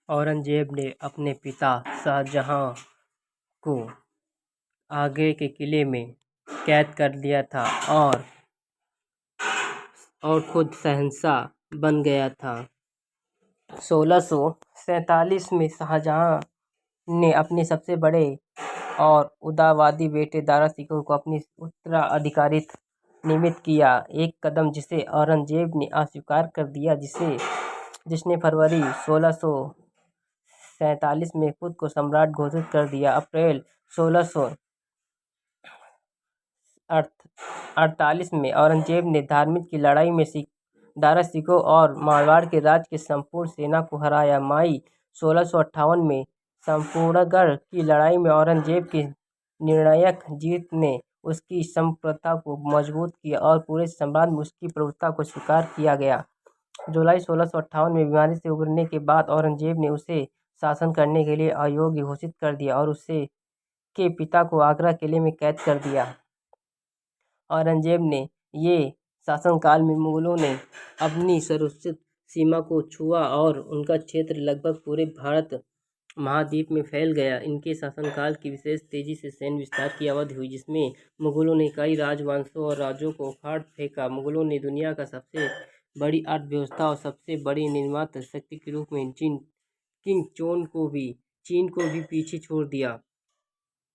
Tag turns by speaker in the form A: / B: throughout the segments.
A: औरंगजेब ने अपने पिता शाहजहां को आगरे के किले में कैद कर लिया था और खुद शहंशाह बन गया था। 1647 में शाहजहां ने अपने सबसे बड़े और उदारवादी बेटे दारा शिकोह को अपनी उत्तराधिकारी नियुक्त किया, एक कदम जिसे औरंगजेब ने अस्वीकार कर दिया, जिसने फरवरी 1647 में खुद को सम्राट घोषित कर दिया। अप्रैल 1648 में औरंगजेब ने धार्मिक की लड़ाई में दारा शिकोह और मारवाड़ के राज की संपूर्ण सेना को हराया। मई 1658 में संपूर्णगढ़ की लड़ाई में औरंगजेब की निर्णायक जीत ने उसकी संप्रभुता को मजबूत किया और पूरे साम्राज्य में उसकी प्रभुत्व को स्वीकार किया गया। जुलाई 1658 में बीमारी से उबरने के बाद औरंगजेब ने उसे शासन करने के लिए अयोग्य घोषित कर दिया और उसके पिता को आगरा किले में कैद कर दिया। औरंगजेब ने ये शासनकाल में मुगलों ने अपनी सर्वोच्च सीमा को छुआ और उनका क्षेत्र लगभग पूरे भारत महाद्वीप में फैल गया। इनके शासनकाल की विशेष तेजी से सैन्य विस्तार की अवधि हुई, जिसमें मुगलों ने कई राजवंशों और राज्यों को उखाड़ फेंका। मुगलों ने दुनिया का सबसे बड़ी अर्थव्यवस्था और सबसे बड़ी निर्माता शक्ति के रूप में चीन को भी पीछे छोड़ दिया।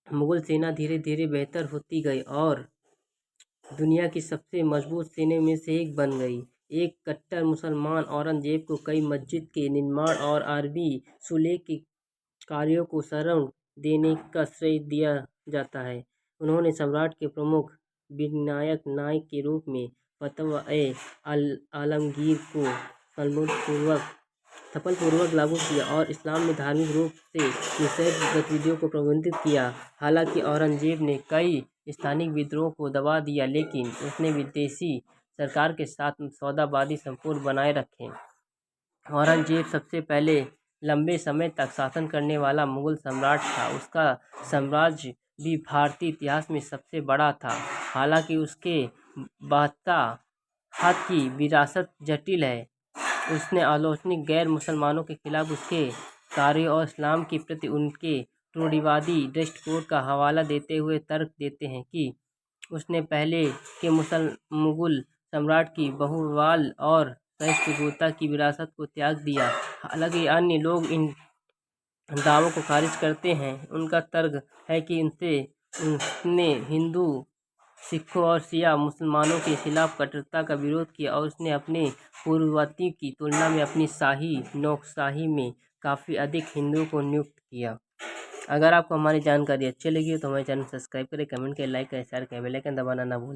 A: मुगल सेना धीरे धीरे बेहतर होती गई और दुनिया की सबसे मजबूत सेना में से एक बन गई। एक कट्टर मुसलमान औरंगजेब को कई मस्जिद के निर्माण और अरबी सुलेह के कार्यों को शरण देने का श्रेय दिया जाता है। उन्होंने सम्राट के प्रमुख निर्णायक नायक के रूप में फतवा-ए-आलमगीर को सफलतापूर्वक लागू किया और इस्लाम में धार्मिक रूप से निषिद्ध गतिविधियों को प्रतिबंधित किया। हालांकि औरंगजेब ने कई स्थानीय विद्रोह को दबा दिया, लेकिन उसने विदेशी सरकार के साथ सौहार्दवादी संपर्क बनाए रखे। औरंगजेब सबसे पहले लंबे समय तक शासन करने वाला मुगल सम्राट था। उसका साम्राज्य भी भारतीय इतिहास में सबसे बड़ा था। हालांकि उसके बादशाहत की विरासत जटिल है। उसने आलोचनाएं गैर मुसलमानों के खिलाफ उसके कार्यों और इस्लाम के प्रति उनके रूढ़िवादी दृष्टिकोण का हवाला देते हुए तर्क देते हैं कि उसने पहले के मुगल सम्राट की बहुबल और सहिष्णुता की विरासत को त्याग दिया। हालांकि अन्य लोग इन दावों को खारिज करते हैं। उनका तर्क है कि उसने हिंदू, सिखों और शिया मुसलमानों के खिलाफ कट्टरता का विरोध किया और उसने अपने पूर्ववर्ती की तुलना में अपनी शाही नौकरशाही में काफ़ी अधिक हिंदुओं को नियुक्त किया। अगर आपको हमारी जानकारी अच्छी लगी हो तो हमारे चैनल सब्सक्राइब करें, कमेंट करें, लाइक करें, शेयर करें, बेल आइकन दबाना ना भूलें।